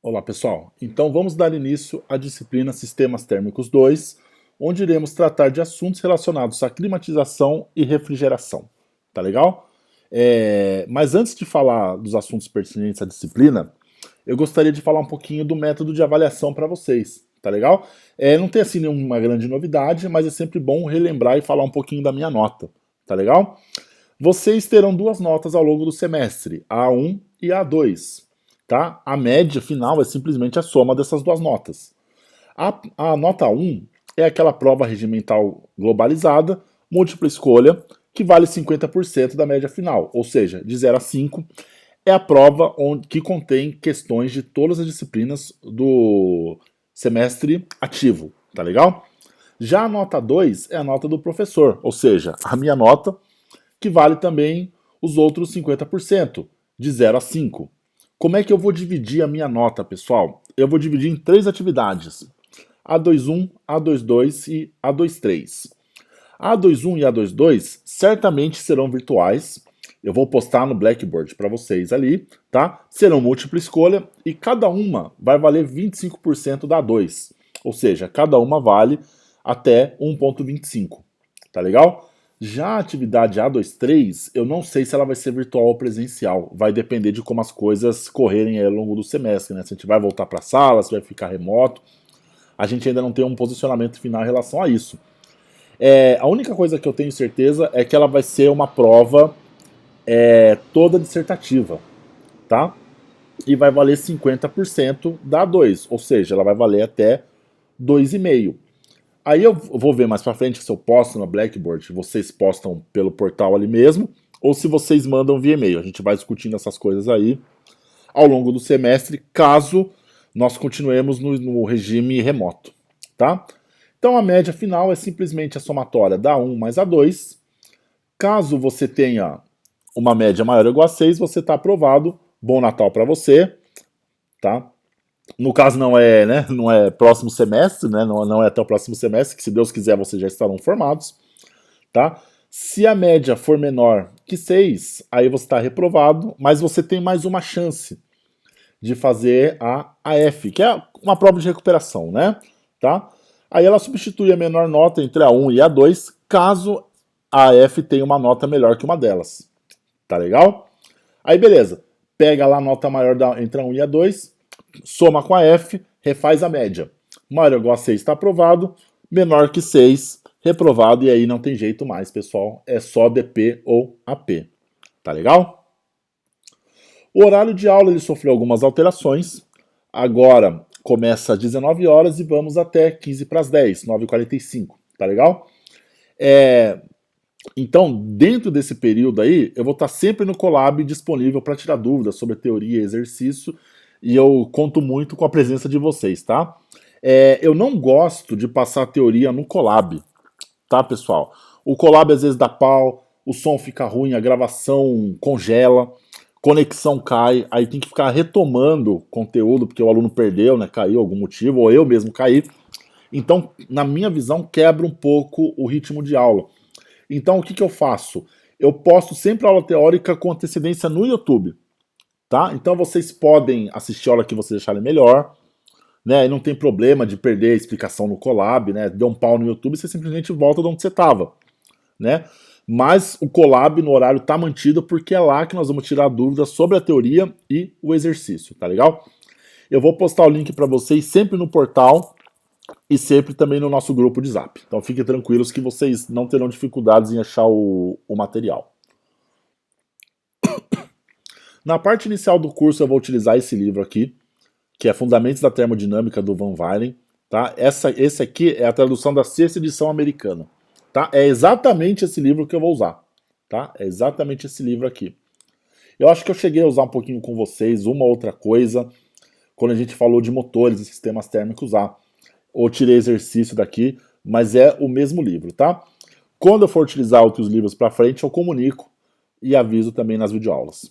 Olá, pessoal. Então vamos dar início à disciplina Sistemas Térmicos 2, onde iremos tratar de assuntos relacionados à climatização e refrigeração. Tá legal? Mas antes de falar dos assuntos pertinentes à disciplina, eu gostaria de falar um pouquinho do método de avaliação para vocês. Tá legal? Não tem assim nenhuma grande novidade, mas é sempre bom relembrar e falar um pouquinho da minha nota. Tá legal? Vocês terão duas notas ao longo do semestre, a A1 e a A2. Tá? A média final é simplesmente a soma dessas duas notas. A nota 1 é aquela prova regimental globalizada, múltipla escolha, que vale 50% da média final, ou seja, de 0 a 5, é a prova que contém questões de todas as disciplinas do semestre ativo, tá legal? Já a nota 2 é a nota do professor, ou seja, a minha nota, que vale também os outros 50%, de 0 a 5. Como é que eu vou dividir a minha nota, pessoal? Eu vou dividir em três atividades: A21, A22 e A23. A A21 e A22 certamente serão virtuais. Eu vou postar no Blackboard para vocês ali, tá? Serão múltipla escolha e cada uma vai valer 25% da A2. Ou seja, cada uma vale até 1,25. Tá legal? Já a atividade A23, eu não sei se ela vai ser virtual ou presencial. Vai depender de como as coisas correrem ao longo do semestre, né? Se a gente vai voltar para a sala, se vai ficar remoto. A gente ainda não tem um posicionamento final em relação a isso. A única coisa que eu tenho certeza é que ela vai ser uma prova toda dissertativa, tá? E vai valer 50% da A2, ou seja, ela vai valer até 2,5. Aí eu vou ver mais pra frente se eu posto no Blackboard, vocês postam pelo portal ali mesmo, ou se vocês mandam via e-mail. A gente vai discutindo essas coisas aí ao longo do semestre, caso nós continuemos no regime remoto, tá? Então a média final é simplesmente a somatória da 1 mais a 2. Caso você tenha uma média maior ou igual a 6, você está aprovado. Bom Natal para você, tá? No caso não é, né, não é próximo semestre, né, não é até o próximo semestre, que se Deus quiser vocês já estarão formados, tá? Se a média for menor que 6, aí você está reprovado, mas você tem mais uma chance de fazer a AF, que é uma prova de recuperação, né? Tá? Aí ela substitui a menor nota entre a 1 e a 2, caso a AF tenha uma nota melhor que uma delas. Tá legal? Aí beleza, pega lá a nota maior entre a 1 e a 2, soma com a F, refaz a média. Maior ou igual a 6 está aprovado, menor que 6, reprovado, e aí não tem jeito mais, pessoal. É só DP ou AP. Tá legal? O horário de aula ele sofreu algumas alterações. Agora começa às 19 horas e vamos até 15 para as 10, 9h45. Tá legal? Então, dentro desse período aí, eu vou estar sempre no Colab disponível para tirar dúvidas sobre teoria e exercício. E eu conto muito com a presença de vocês, tá? Eu não gosto de passar a teoria no Colab, tá, pessoal? O Colab às vezes dá pau, o som fica ruim, a gravação congela, conexão cai, aí tem que ficar retomando conteúdo porque o aluno perdeu, né, caiu algum motivo, ou eu mesmo caí. Então, na minha visão, quebra um pouco o ritmo de aula. Então, o que eu faço? Eu posto sempre a aula teórica com antecedência no YouTube, tá? Então, vocês podem assistir a aula que vocês acharem melhor, né? E não tem problema de perder a explicação no Colab, né? Deu um pau no YouTube, você simplesmente volta de onde você estava, né? Mas o Colab no horário tá mantido porque é lá que nós vamos tirar dúvidas sobre a teoria e o exercício, tá legal? Eu vou postar o link para vocês sempre no portal e sempre também no nosso grupo de Zap. Então fiquem tranquilos que vocês não terão dificuldades em achar o material. Na parte inicial do curso eu vou utilizar esse livro aqui, que é Fundamentos da Termodinâmica do Van Wylen. Tá? Esse aqui é a tradução da sexta edição americana. Tá? É exatamente esse livro que eu vou usar. Tá? É exatamente esse livro aqui. Eu acho que eu cheguei a usar um pouquinho com vocês uma outra coisa quando a gente falou de motores e sistemas térmicos A. Ou tirei exercício daqui, mas é o mesmo livro, tá? Quando eu for utilizar outros livros para frente, eu comunico e aviso também nas videoaulas.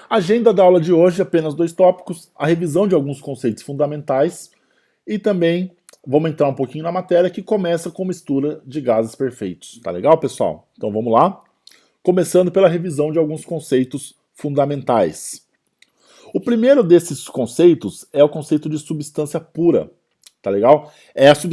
Agenda da aula de hoje, apenas dois tópicos, a revisão de alguns conceitos fundamentais e também vamos entrar um pouquinho na matéria que começa com mistura de gases perfeitos. Tá legal, pessoal? Então vamos lá. Começando pela revisão de alguns conceitos fundamentais. O primeiro desses conceitos é o conceito de substância pura, tá legal?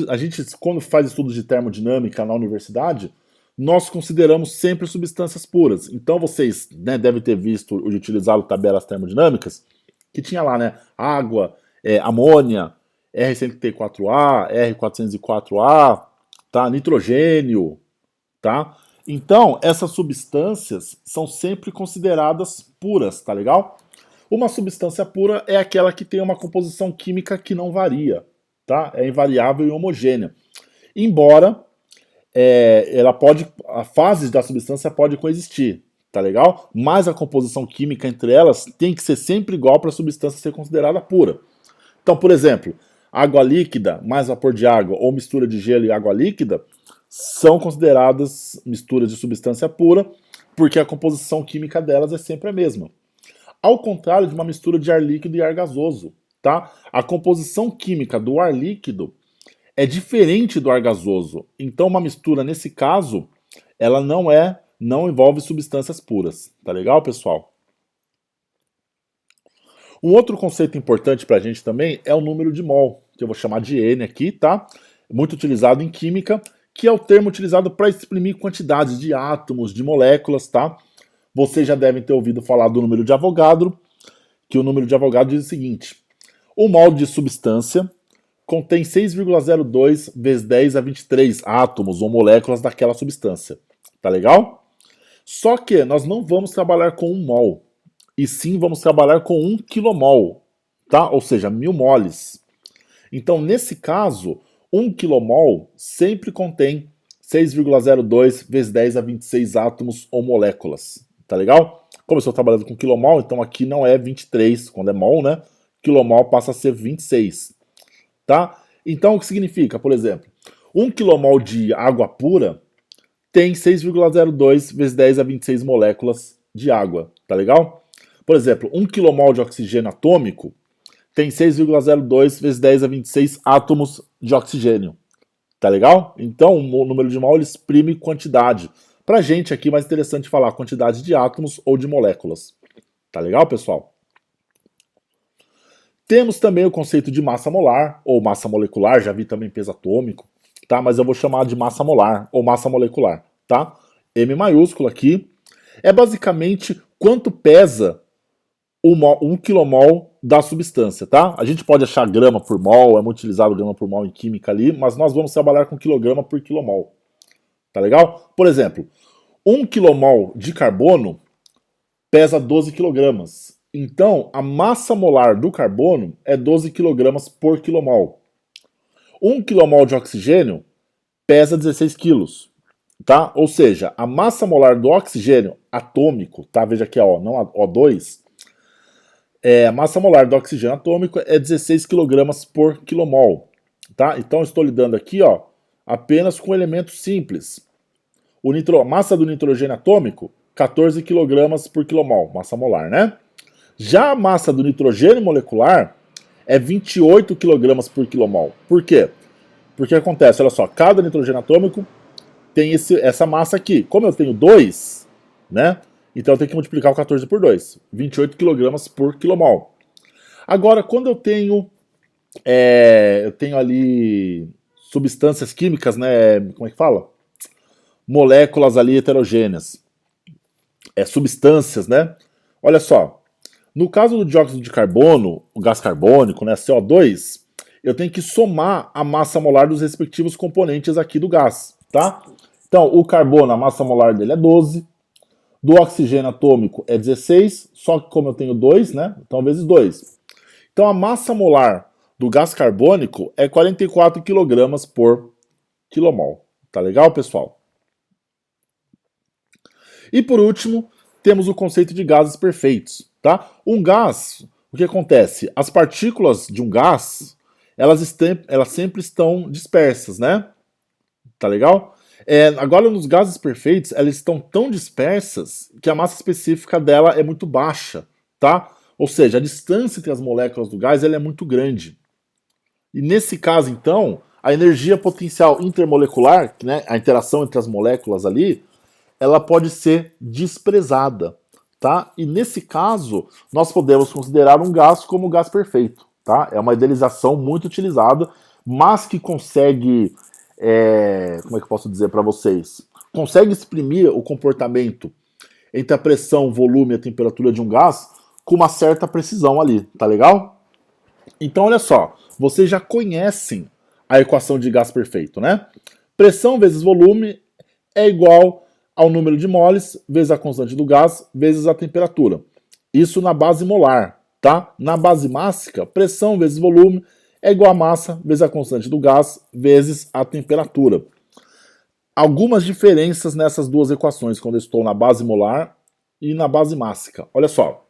A gente, quando faz estudos de termodinâmica na universidade, nós consideramos sempre substâncias puras. Então vocês, né, devem ter visto ou utilizado tabelas termodinâmicas, que tinha lá, né, água, amônia, R134A, R404A, tá, nitrogênio, tá? Então, essas substâncias são sempre consideradas puras, tá legal? Uma substância pura é aquela que tem uma composição química que não varia, tá? É invariável e homogênea. Embora a fase da substância pode coexistir, tá legal? Mas a composição química entre elas tem que ser sempre igual para a substância ser considerada pura. Então, por exemplo, água líquida mais vapor de água ou mistura de gelo e água líquida são consideradas misturas de substância pura porque a composição química delas é sempre a mesma. Ao contrário de uma mistura de ar líquido e ar gasoso, tá? A composição química do ar líquido é diferente do ar gasoso. Então, uma mistura, nesse caso, ela não envolve substâncias puras. Tá legal, pessoal? Um outro conceito importante para a gente também é o número de mol, que eu vou chamar de N aqui, tá? Muito utilizado em química, que é o termo utilizado para exprimir quantidades de átomos, de moléculas, tá? Vocês já devem ter ouvido falar do número de Avogadro, que o número de Avogadro diz o seguinte: o mol de substância contém 6,02 vezes 10 a 23 átomos ou moléculas daquela substância. Tá legal? Só que nós não vamos trabalhar com 1 mol, e sim vamos trabalhar com 1 quilomol, tá? Ou seja, 1000 moles. Então, nesse caso, 1 quilomol sempre contém 6,02 vezes 10 a 26 átomos ou moléculas. Tá legal? Como eu estou trabalhando com quilomol, então aqui não é 23, quando é mol, né? Quilomol passa a ser 26. Tá? Então, o que significa? Por exemplo, 1 quilomol de água pura tem 6,02 vezes 10 a 26 moléculas de água. Tá legal? Por exemplo, 1 quilomol de oxigênio atômico tem 6,02 vezes 10 a 26 átomos de oxigênio. Tá legal? Então, o número de mol ele exprime quantidade. Pra gente aqui, mais interessante falar quantidade de átomos ou de moléculas. Tá legal, pessoal? Temos também o conceito de massa molar, ou massa molecular, já vi também peso atômico, tá? Mas eu vou chamar de massa molar, ou massa molecular, tá? M maiúsculo aqui. É basicamente quanto pesa 1 quilomol da substância, tá? A gente pode achar grama por mol, é muito utilizado grama por mol em química ali, mas nós vamos trabalhar com quilograma por quilomol. Tá legal? Por exemplo, 1 quilomol de carbono pesa 12 quilogramas. Então, a massa molar do carbono é 12 quilogramas por quilomol. 1 quilomol de oxigênio pesa 16 quilos. Tá? Ou seja, a massa molar do oxigênio atômico, tá? Veja aqui, ó, não O2, a massa molar do oxigênio atômico é 16 kg por quilomol. Tá? Então eu estou lidando aqui, ó, apenas com elementos simples. A massa do nitrogênio atômico, 14 kg por quilomol, massa molar, né? Já a massa do nitrogênio molecular é 28 kg por quilomol. Por quê? Porque acontece, olha só, cada nitrogênio atômico tem essa massa aqui. Como eu tenho 2, né? Então eu tenho que multiplicar o 14 por 2. 28 kg por quilomol. Agora, quando eu tenho ali substâncias químicas, né? Como é que fala? Moléculas ali heterogêneas. Substâncias, né? Olha só. No caso do dióxido de carbono, o gás carbônico, né? CO2, eu tenho que somar a massa molar dos respectivos componentes aqui do gás, tá? Então, o carbono, a massa molar dele é 12. Do oxigênio atômico é 16, só que como eu tenho 2, né? Então, vezes 2. Então, a massa molar do gás carbônico é 44 kg por quilomol. Tá legal, pessoal? E por último, temos o conceito de gases perfeitos, tá? Um gás, o que acontece? As partículas de um gás, elas sempre estão dispersas, né? Tá legal? Agora, nos gases perfeitos, elas estão tão dispersas que a massa específica dela é muito baixa, tá? Ou seja, a distância entre as moléculas do gás ela é muito grande. E nesse caso, então, a energia potencial intermolecular, né, a interação entre as moléculas ali, ela pode ser desprezada, tá? E nesse caso, nós podemos considerar um gás como gás perfeito, tá? É uma idealização muito utilizada, mas que consegue, como é que eu posso dizer para vocês? Consegue exprimir o comportamento entre a pressão, o volume e a temperatura de um gás com uma certa precisão ali, tá legal? Então, olha só, vocês já conhecem a equação de gás perfeito, né? Pressão vezes volume é igual ao número de moles vezes a constante do gás vezes a temperatura. Isso na base molar, tá? Na base mássica, pressão vezes volume é igual a massa vezes a constante do gás vezes a temperatura. Algumas diferenças nessas duas equações quando eu estou na base molar e na base mássica. Olha só.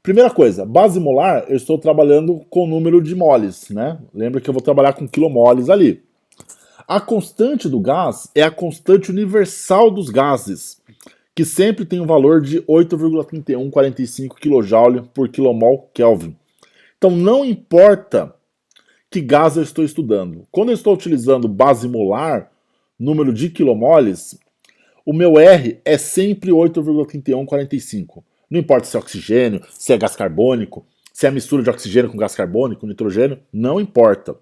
Primeira coisa, base molar, eu estou trabalhando com o número de moles, né? Lembra que eu vou trabalhar com quilomoles ali. A constante do gás é a constante universal dos gases, que sempre tem um valor de 8,3145 kJ por kmol Kelvin. Então não importa que gás eu estou estudando. Quando eu estou utilizando base molar, número de quilomoles, o meu R é sempre 8,3145. Não importa se é oxigênio, se é gás carbônico, se é mistura de oxigênio com gás carbônico, nitrogênio, não importa.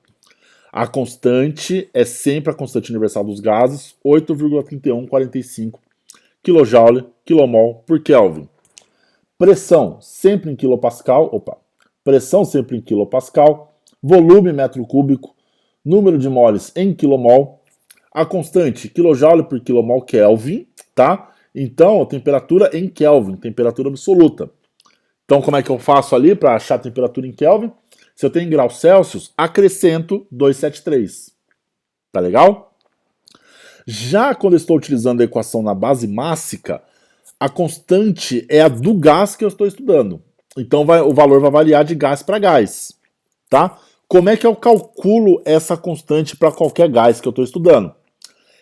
A constante é sempre a constante universal dos gases, 8,3145 kJ, kmol por Kelvin. Pressão sempre em kilopascal, pressão sempre em kilopascal, volume metro cúbico, número de moles em quilomol, a constante kJ por kmol Kelvin, tá? Então, a temperatura em Kelvin, temperatura absoluta. Então, como é que eu faço ali para achar a temperatura em Kelvin? Se eu tenho em graus Celsius, acrescento 273. Tá legal? Já quando eu estou utilizando a equação na base mássica, a constante é a do gás que eu estou estudando. Então, o valor vai variar de gás para gás. Tá? Como é que eu calculo essa constante para qualquer gás que eu estou estudando?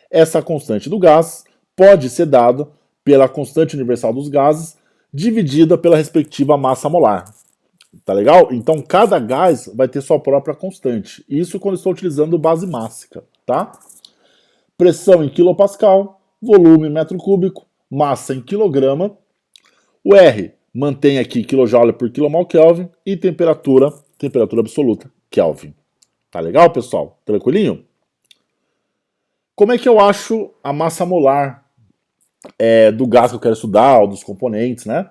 Essa constante do gás pode ser dada pela constante universal dos gases dividida pela respectiva massa molar. Tá legal? Então cada gás vai ter sua própria constante. Isso quando estou utilizando base mássica, tá? Pressão em quilopascal, volume em metro cúbico, massa em quilograma. O R mantém aqui kJ por kmol Kelvin e temperatura absoluta, Kelvin. Tá legal, pessoal? Tranquilinho? Como é que eu acho a massa molar do gás que eu quero estudar, ou dos componentes, né?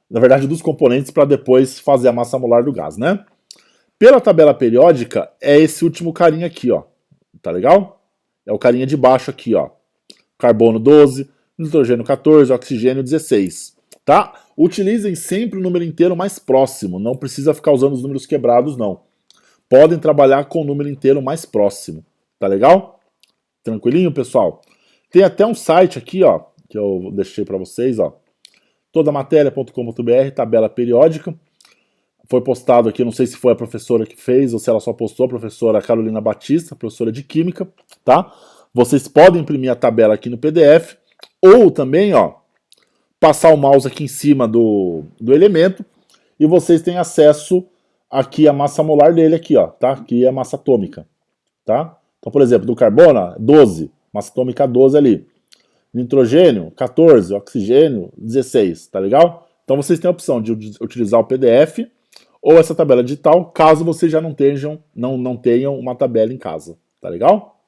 Na verdade, dos componentes para depois fazer a massa molar do gás, né? Pela tabela periódica, é esse último carinha aqui, ó. Tá legal? É o carinha de baixo aqui, ó. Carbono 12, nitrogênio 14, oxigênio 16, tá? Utilizem sempre o número inteiro mais próximo, não precisa ficar usando os números quebrados, não. Podem trabalhar com o número inteiro mais próximo, tá legal? Tranquilinho, pessoal? Tem até um site aqui, ó, que eu deixei para vocês, ó. Todamatéria.com.br, tabela periódica. Foi postado aqui, não sei se foi a professora que fez ou se ela só postou, a professora Carolina Batista, professora de Química, tá? Vocês podem imprimir a tabela aqui no PDF ou também, ó, passar o mouse aqui em cima do elemento e vocês têm acesso aqui à massa molar dele aqui, ó, tá? Aqui é a massa atômica, tá? Então, por exemplo, do carbono, 12, massa atômica 12 ali. Nitrogênio, 14, oxigênio, 16, tá legal? Então vocês têm a opção de utilizar o PDF ou essa tabela digital, caso vocês já não tenham uma tabela em casa, tá legal?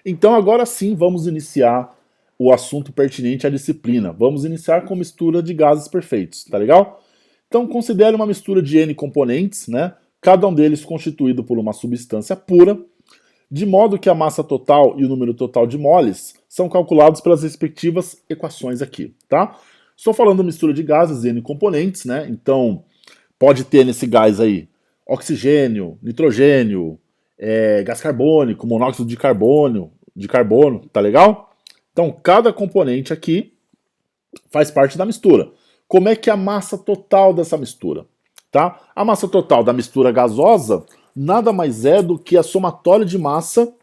Então agora sim vamos iniciar o assunto pertinente à disciplina. Vamos iniciar com mistura de gases perfeitos, tá legal? Então considere uma mistura de N componentes, né? Cada um deles constituído por uma substância pura, de modo que a massa total e o número total de moles são calculados pelas respectivas equações aqui, tá? Estou falando mistura de gases, N componentes, né? Então, pode ter nesse gás aí oxigênio, nitrogênio, gás carbônico, monóxido de carbono, tá legal? Então, cada componente aqui faz parte da mistura. Como é que é a massa total dessa mistura? Tá? A massa total da mistura gasosa nada mais é do que a somatória de massa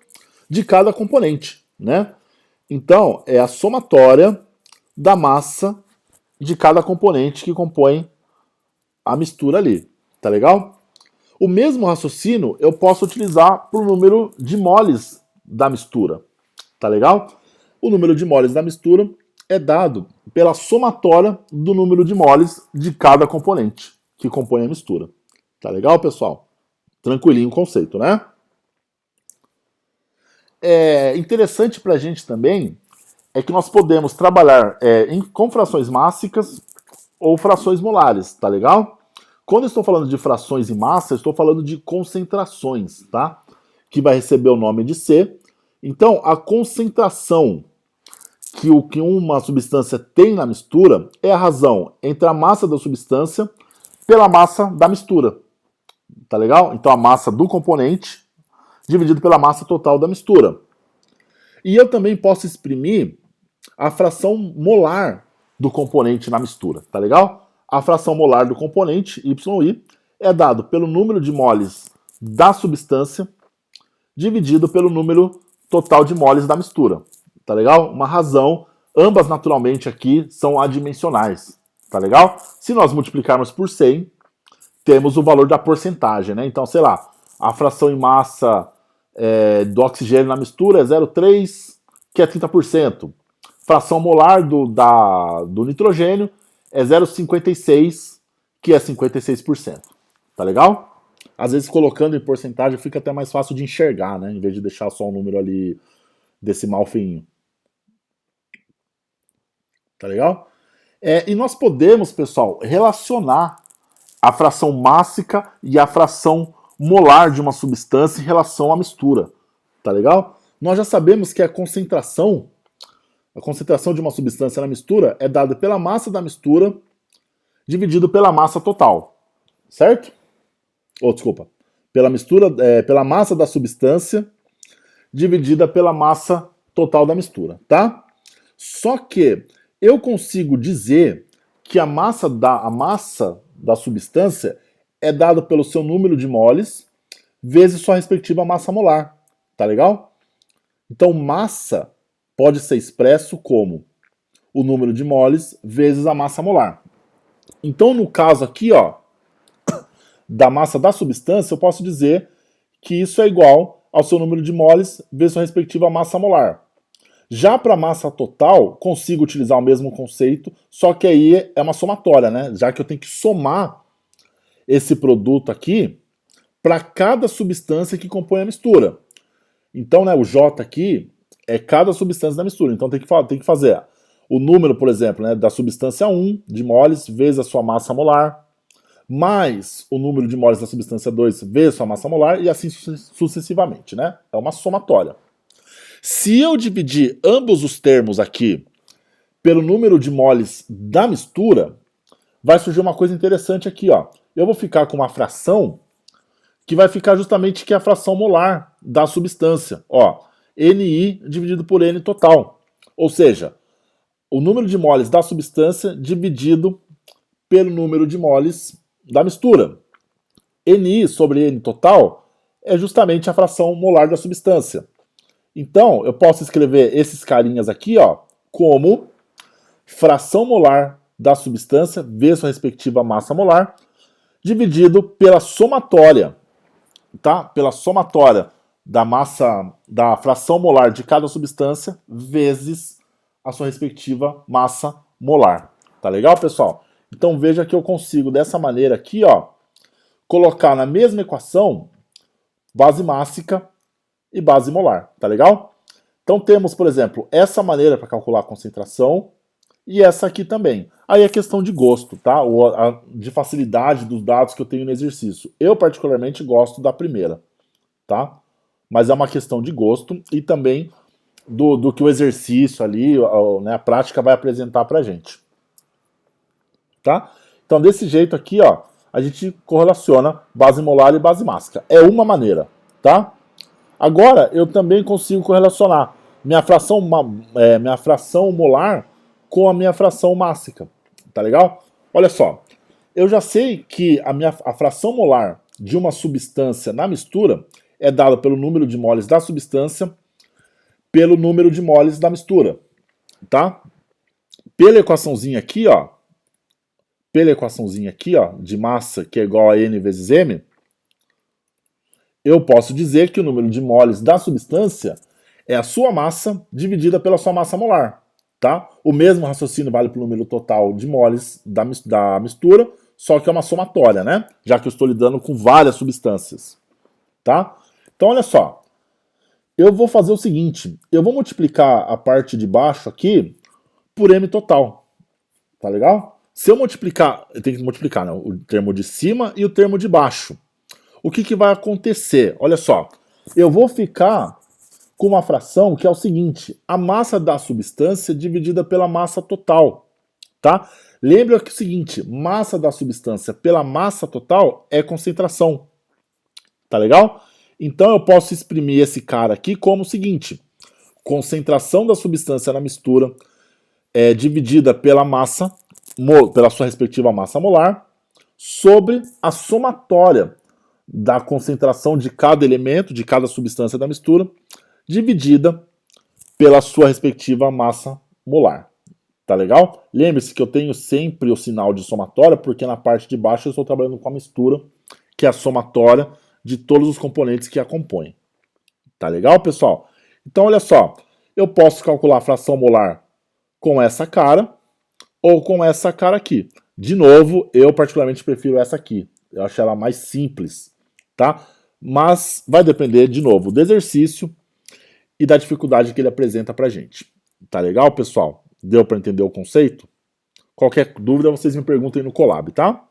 de cada componente, né? Então, é a somatória da massa de cada componente que compõe a mistura ali, tá legal? O mesmo raciocínio eu posso utilizar para o número de moles da mistura, tá legal? o número de moles da mistura é dado pela somatória do número de moles de cada componente que compõe a mistura. Tá legal, pessoal? Tranquilinho o conceito, né? É interessante para a gente também é que nós podemos trabalhar com frações mássicas ou frações molares, tá legal? Quando eu estou falando de frações e massa, eu estou falando de concentrações, tá? Que vai receber o nome de C. Então, a concentração que uma substância tem na mistura é a razão entre a massa da substância pela massa da mistura, tá legal? Então, a massa do componente dividido pela massa total da mistura. E eu também posso exprimir a fração molar do componente na mistura, tá legal? A fração molar do componente, YI, é dado pelo número de moles da substância dividido pelo número total de moles da mistura, tá legal? Uma razão, ambas naturalmente aqui são adimensionais, tá legal? Se nós multiplicarmos por 100, temos o valor da porcentagem, né? Então, sei lá, a fração em massa do oxigênio na mistura é 0,3, que é 30%. Fração molar do nitrogênio é 0,56, que é 56%. Tá legal? Às vezes colocando em porcentagem fica até mais fácil de enxergar, né? Em vez de deixar só um número ali decimal feinho. Tá legal? E nós podemos, pessoal, relacionar a fração mássica e a fração molar de uma substância em relação à mistura. Tá legal? Nós já sabemos que a concentração de uma substância na mistura é dada pela massa da mistura dividido pela massa total. Certo? Desculpa. Pela massa da substância dividida pela massa total da mistura, tá? Só que eu consigo dizer que a massa da substância é dado pelo seu número de moles vezes sua respectiva massa molar, tá legal? Então, massa pode ser expresso como o número de moles vezes a massa molar. Então, no caso aqui, ó, da massa da substância, eu posso dizer que isso é igual ao seu número de moles vezes sua respectiva massa molar. Já para a massa total, consigo utilizar o mesmo conceito, só que aí é uma somatória, né? Já que eu tenho que somar esse produto aqui para cada substância que compõe a mistura. Então, né, o J aqui é cada substância da mistura. Então tem que fazer o número, por exemplo, né, da substância 1 de moles vezes a sua massa molar, mais o número de moles da substância 2 vezes a sua massa molar, e assim sucessivamente, né? É uma somatória. Se eu dividir ambos os termos aqui pelo número de moles da mistura, vai surgir uma coisa interessante aqui, ó. Eu vou ficar com uma fração que vai ficar justamente que é a fração molar da substância, ó. Ni dividido por N total. Ou seja, o número de moles da substância dividido pelo número de moles da mistura. Ni sobre N total é justamente a fração molar da substância. Então, eu posso escrever esses carinhas aqui, ó, como fração molar da substância vezes sua respectiva massa molar, dividido pela somatória, tá? Pela somatória da fração molar de cada substância vezes a sua respectiva massa molar. Tá legal, pessoal? Então veja que eu consigo dessa maneira aqui, ó, colocar na mesma equação base mássica e base molar, tá legal? Então temos, por exemplo, essa maneira para calcular a concentração e essa aqui também. Aí é questão de gosto, tá? Ou de facilidade dos dados que eu tenho no exercício. Eu particularmente gosto da primeira, tá? Mas é uma questão de gosto e também do que o exercício ali, né, a prática vai apresentar pra gente. Tá? Então desse jeito aqui, ó, a gente correlaciona base molar e base mássica. É uma maneira, tá? Agora eu também consigo correlacionar minha fração molar com a minha fração mássica, tá legal? Olha só, eu já sei que a fração molar de uma substância na mistura é dada pelo número de moles da substância pelo número de moles da mistura, tá? Pela equaçãozinha aqui, ó, de massa, que é igual a N vezes M, eu posso dizer que o número de moles da substância É a sua massa dividida pela sua massa molar, tá? O mesmo raciocínio vale para o número total de moles da mistura, só que é uma somatória, né? Já que eu estou lidando com várias substâncias, tá? Então, olha só. Eu vou fazer o seguinte, eu vou multiplicar a parte de baixo aqui por M total, tá legal? Se eu multiplicar, eu tenho que multiplicar, né, o termo de cima e o termo de baixo. O que vai acontecer? Olha só, eu vou ficar com uma fração que é o seguinte, a massa da substância dividida pela massa total, tá? Lembra que é o seguinte, massa da substância pela massa total é concentração, tá legal? Então eu posso exprimir esse cara aqui como o seguinte, concentração da substância na mistura é dividida pela massa, pela sua respectiva massa molar, sobre a somatória da concentração de cada elemento, de cada substância da mistura, dividida pela sua respectiva massa molar. Tá legal? Lembre-se que eu tenho sempre o sinal de somatória, porque na parte de baixo eu estou trabalhando com a mistura, que é a somatória de todos os componentes que a compõem. Tá legal, pessoal? Então, olha só. Eu posso calcular a fração molar com essa cara ou com essa cara aqui. De novo, eu particularmente prefiro essa aqui. Eu acho ela mais simples, tá? Mas vai depender, de novo, do exercício e da dificuldade que ele apresenta pra gente. Tá legal, pessoal? Deu para entender o conceito? Qualquer dúvida, vocês me perguntem no Colab, tá?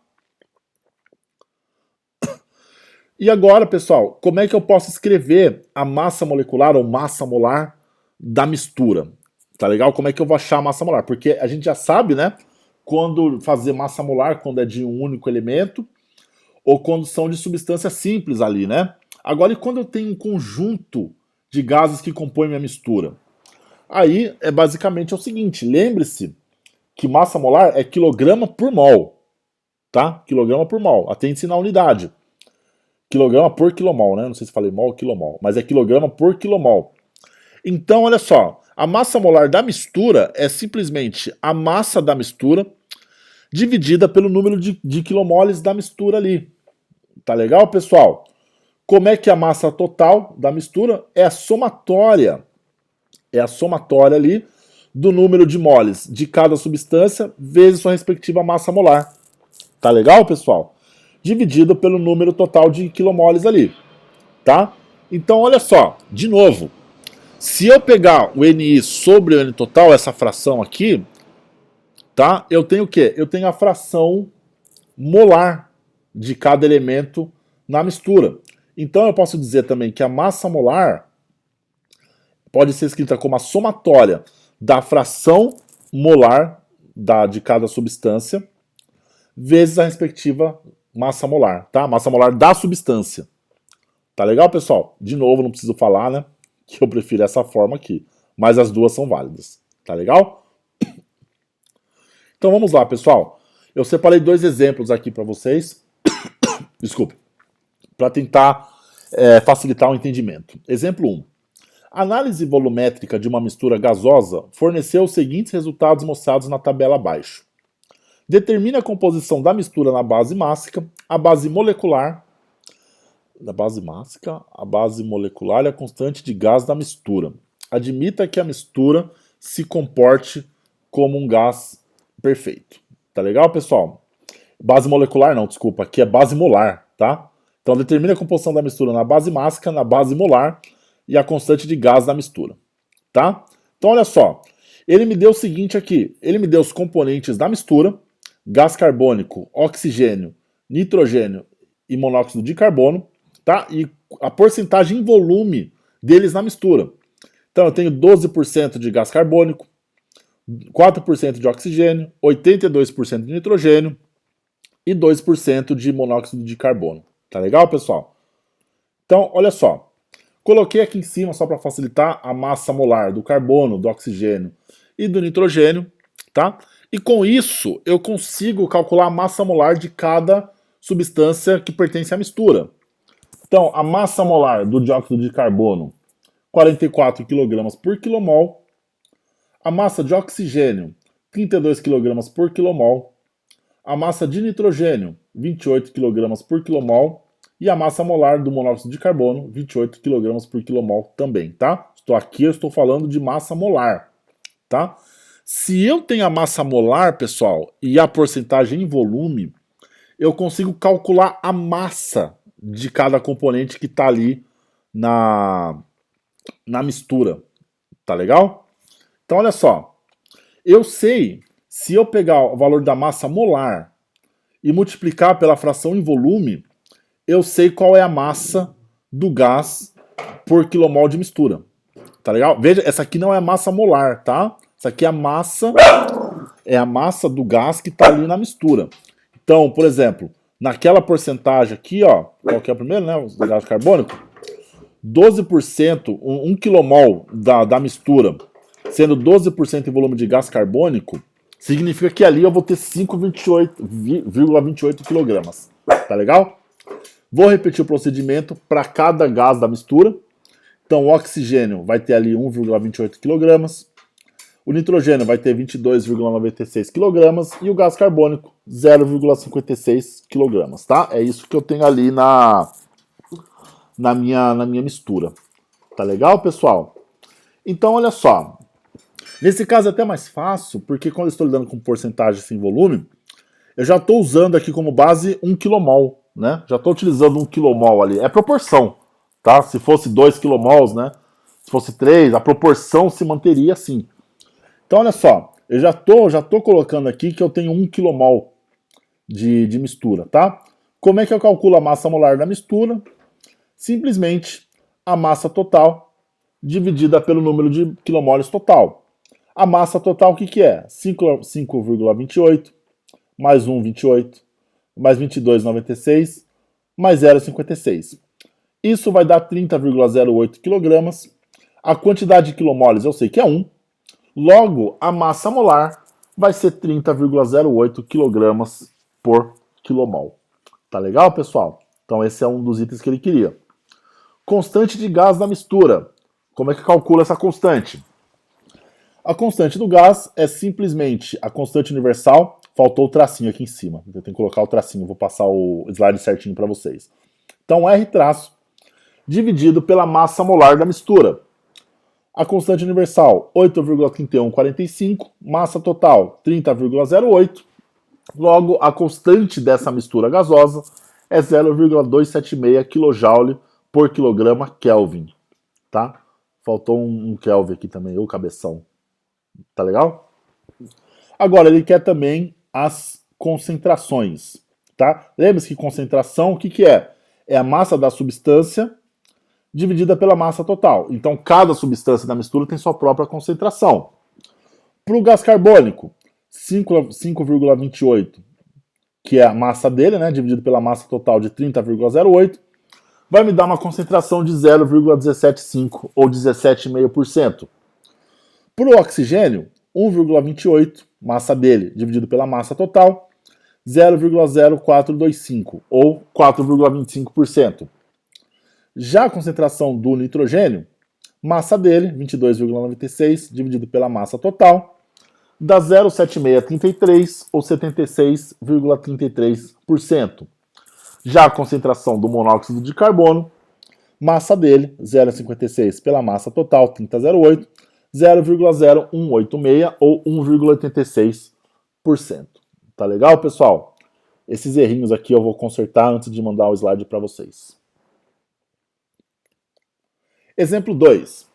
E agora, pessoal, como é que eu posso escrever a massa molecular ou massa molar da mistura? Tá legal? Como é que eu vou achar a massa molar? Porque a gente já sabe, né? Quando fazer massa molar, quando é de um único elemento, ou quando são de substâncias simples ali, né? Agora, e quando eu tenho um conjunto de gases que compõem minha mistura? Aí, é basicamente o seguinte, lembre-se que massa molar é quilograma por mol, tá? Quilograma por mol, atente-se na unidade. Quilograma por quilomol, né? Não sei se falei mol ou quilomol, mas é quilograma por quilomol. Então, olha só, a massa molar da mistura é simplesmente a massa da mistura dividida pelo número de quilomoles da mistura ali. Tá legal, pessoal? Como é que a massa total da mistura é a somatória? É a somatória ali do número de moles de cada substância vezes sua respectiva massa molar. Tá legal, pessoal? Dividido pelo número total de quilomoles ali, tá? Então, olha só, de novo, se eu pegar o NI sobre o N total, essa fração aqui, tá? Eu tenho o quê? Eu tenho a fração molar de cada elemento na mistura. Então, eu posso dizer também que a massa molar pode ser escrita como a somatória da fração molar de cada substância vezes a respectiva massa molar, tá? Massa molar da substância. Tá legal, pessoal? De novo, não preciso falar, né? Que eu prefiro essa forma aqui. Mas as duas são válidas. Tá legal? Então vamos lá, pessoal. Eu separei dois exemplos aqui para vocês. Desculpe. Para tentar facilitar o entendimento. Exemplo 1. A análise volumétrica de uma mistura gasosa forneceu os seguintes resultados mostrados na tabela abaixo. Determine a composição da mistura na base mássica, a base molecular, a base molecular e a constante de gás da mistura. Admita que a mistura se comporte como um gás perfeito. Tá legal, pessoal? Base molecular não, desculpa, aqui é base molar, tá? Então determine a composição da mistura na base mássica, na base molar e a constante de gás da mistura, tá? Então olha só, ele me deu o seguinte aqui, ele me deu os componentes da mistura, gás carbônico, oxigênio, nitrogênio e monóxido de carbono, tá? E a porcentagem em volume deles na mistura. Então eu tenho 12% de gás carbônico, 4% de oxigênio, 82% de nitrogênio e 2% de monóxido de carbono. Tá legal, pessoal? Então, olha só. Coloquei aqui em cima, só para facilitar, a massa molar do carbono, do oxigênio e do nitrogênio, tá? E com isso, eu consigo calcular a massa molar de cada substância que pertence à mistura. Então, a massa molar do dióxido de carbono, 44 kg por quilomol. A massa de oxigênio, 32 kg por quilomol. A massa de nitrogênio, 28 kg por quilomol. E a massa molar do monóxido de carbono, 28 kg por quilomol também, tá? Aqui eu estou falando de massa molar, tá? Se eu tenho a massa molar, pessoal, e a porcentagem em volume, eu consigo calcular a massa de cada componente que está ali na mistura, tá legal? Então olha só, eu sei, se eu pegar o valor da massa molar e multiplicar pela fração em volume, eu sei qual é a massa do gás por quilomol de mistura. Tá legal? Veja, essa aqui não é a massa molar, tá? Essa aqui é a massa do gás que está ali na mistura. Então, por exemplo, naquela porcentagem aqui, ó, qual que é o primeiro, né? O gás carbônico. 12%, 1 kmol da mistura, sendo 12% em volume de gás carbônico, significa que ali eu vou ter 5,28 kg. Tá legal? Vou repetir o procedimento para cada gás da mistura. Então, o oxigênio vai ter ali 1,28 kg, o nitrogênio vai ter 22,96 kg e o gás carbônico 0,56 kg, tá? É isso que eu tenho ali na minha mistura. Tá legal, pessoal? Então, olha só. Nesse caso é até mais fácil, porque quando eu estou lidando com porcentagem sem volume, eu já estou usando aqui como base 1 kmol, né? Já estou utilizando 1 kmol ali. É proporção, tá? Se fosse 2 kmols, né? Se fosse 3, a proporção se manteria assim. Então, olha só. Eu já tô colocando aqui que eu tenho 1 kmol de mistura, tá? Como é que eu calculo a massa molar da mistura? Simplesmente a massa total dividida pelo número de quilomoles total. A massa total, o que é? 5,28 mais 1,28 mais 22,96 mais 0,56. Isso vai dar 30,08 kg. A quantidade de quilomoles eu sei que é 1. Logo, a massa molar vai ser 30,08 kg por quilomol. Tá legal, pessoal? Então esse é um dos itens que ele queria. Constante de gás na mistura. Como é que calcula essa constante? A constante do gás é simplesmente a constante universal. Faltou o tracinho aqui em cima. Eu tenho que colocar o tracinho, vou passar o slide certinho para vocês. Então, R traço dividido pela massa molar da mistura. A constante universal, 8,3145, massa total, 30,08. Logo, a constante dessa mistura gasosa é 0,276 kJ por quilograma Kelvin, tá? Faltou um Kelvin aqui também, o cabeção. Tá legal? Agora, ele quer também as concentrações, tá? Lembre-se que concentração, o que é? É a massa da substância dividida pela massa total. Então, cada substância da mistura tem sua própria concentração. Para o gás carbônico, 5,28, que é a massa dele, né, dividido pela massa total de 30,08, vai me dar uma concentração de 0,175 ou 17,5%. Para o oxigênio, 1,28, massa dele, dividido pela massa total, 0,0425 ou 4,25%. Já a concentração do nitrogênio, massa dele, 22,96, dividido pela massa total, dá 0,7633 ou 76,33%. Já a concentração do monóxido de carbono, massa dele, 0,56 pela massa total, 30,08, 0,0186 ou 1,86%. Tá legal, pessoal? Esses errinhos aqui eu vou consertar antes de mandar o slide para vocês. Exemplo 2.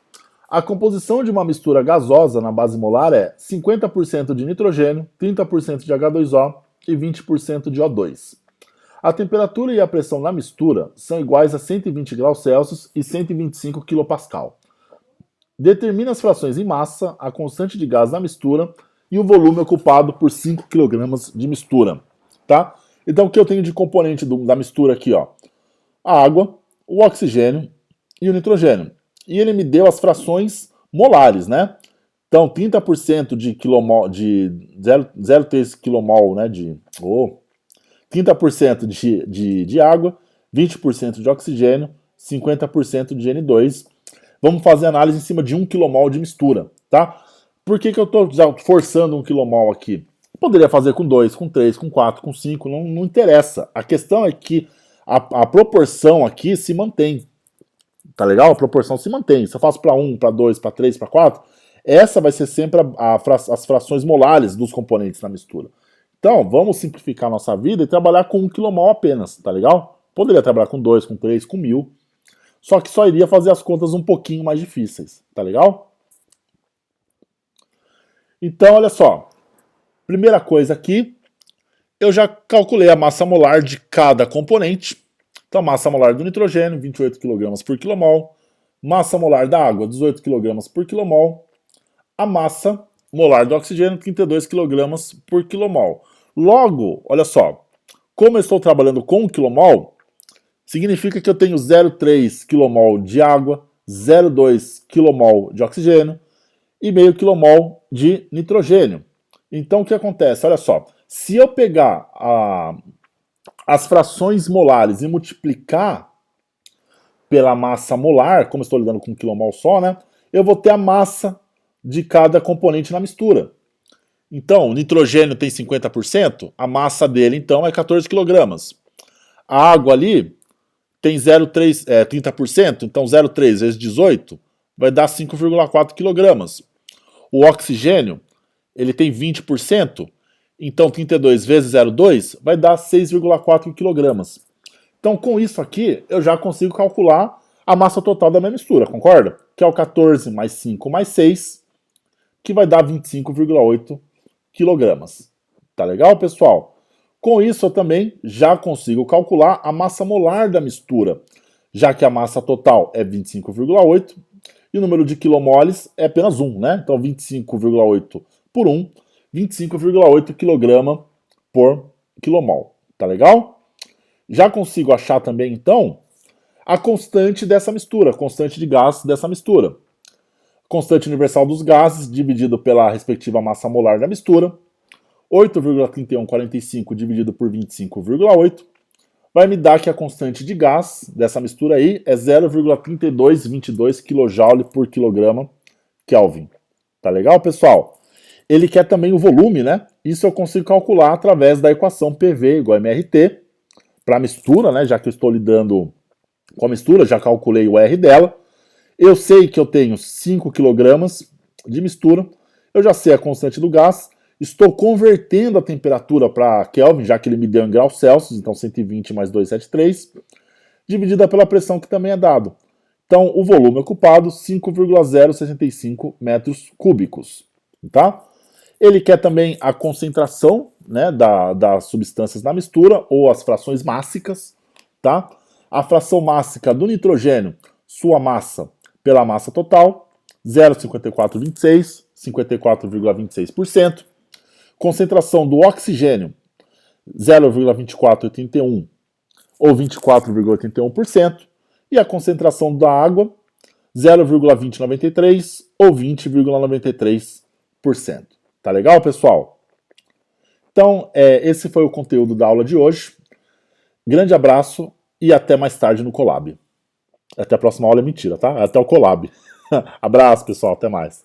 A composição de uma mistura gasosa na base molar é 50% de nitrogênio, 30% de H2O e 20% de O2. A temperatura e a pressão na mistura são iguais a 120 graus Celsius e 125 kPa. Determina as frações em massa, a constante de gás na mistura e o volume ocupado por 5 kg de mistura. Tá? Então, o que eu tenho de componente da mistura aqui? Ó? A água, o oxigênio e o nitrogênio. E ele me deu as frações molares, né? Então, 30% de 0,3 kmol, né, 30% de água, 20% de oxigênio, 50% de N2. Vamos fazer análise em cima de 1 kmol de mistura, tá? Por que eu estou forçando 1 kmol aqui? Eu poderia fazer com 2, com 3, com 4, com 5, não interessa. A questão é que a proporção aqui se mantém. Tá legal? A proporção se mantém. Se eu faço para 1, para 2, para 3, para 4, essa vai ser sempre as frações molares dos componentes na mistura. Então, vamos simplificar a nossa vida e trabalhar com 1 kmol apenas, tá legal? Poderia trabalhar com 2, com 3, com 1000, só que só iria fazer as contas um pouquinho mais difíceis, tá legal? Então, olha só. Primeira coisa aqui, eu já calculei a massa molar de cada componente. Então, a massa molar do nitrogênio, 28 kg por kmol. Massa molar da água, 18 kg por kmol. A massa molar do oxigênio, 32 kg por kmol. Logo, olha só, como eu estou trabalhando com 1 kmol, significa que eu tenho 0,3 kmol de água, 0,2 kmol de oxigênio e meio kmol de nitrogênio. Então, o que acontece? Olha só, se eu pegar as frações molares e multiplicar pela massa molar, como eu estou lidando com 1 kmol só, né, eu vou ter a massa de cada componente na mistura. Então, o nitrogênio tem 50%, a massa dele, então, é 14 kg. A água ali tem 30%, então 0,3 vezes 18 vai dar 5,4 kg. O oxigênio, ele tem 20%, então 32 vezes 0,2 vai dar 6,4 kg. Então, com isso aqui, eu já consigo calcular a massa total da minha mistura, concorda? Que é o 14 mais 5 mais 6, que vai dar 25,8 kg. Tá legal, pessoal? Com isso, eu também já consigo calcular a massa molar da mistura, já que a massa total é 25,8 e o número de quilomoles é apenas 1, né? Então, 25,8 por 1, 25,8 kg por quilomol. Tá legal? Já consigo achar também, então, a constante dessa mistura, a constante de gás dessa mistura. Constante universal dos gases dividido pela respectiva massa molar da mistura, 8,3145 dividido por 25,8, vai me dar que a constante de gás dessa mistura aí é 0,3222 kJ por quilograma Kelvin. Tá legal, pessoal? Ele quer também o volume, né? Isso eu consigo calcular através da equação PV igual a MRT, para a mistura, né? Já que eu estou lidando com a mistura, já calculei o R dela. Eu sei que eu tenho 5 kg de mistura, eu já sei a constante do gás, estou convertendo a temperatura para Kelvin, já que ele me deu em graus Celsius, então 120 mais 273, dividida pela pressão que também é dado. Então, o volume ocupado, 5,065 metros cúbicos. Tá? Ele quer também a concentração, né, das substâncias na mistura, ou as frações mássicas. Tá? A fração mássica do nitrogênio, sua massa pela massa total, 0,5426, 54,26%. Concentração do oxigênio, 0,2481 ou 24,81%. E a concentração da água, 0,2093 ou 20,93%. Tá legal, pessoal? Então, esse foi o conteúdo da aula de hoje. Grande abraço e até mais tarde no Colab. Até a próxima aula é mentira, tá? Até o Colab. Abraço, pessoal. Até mais.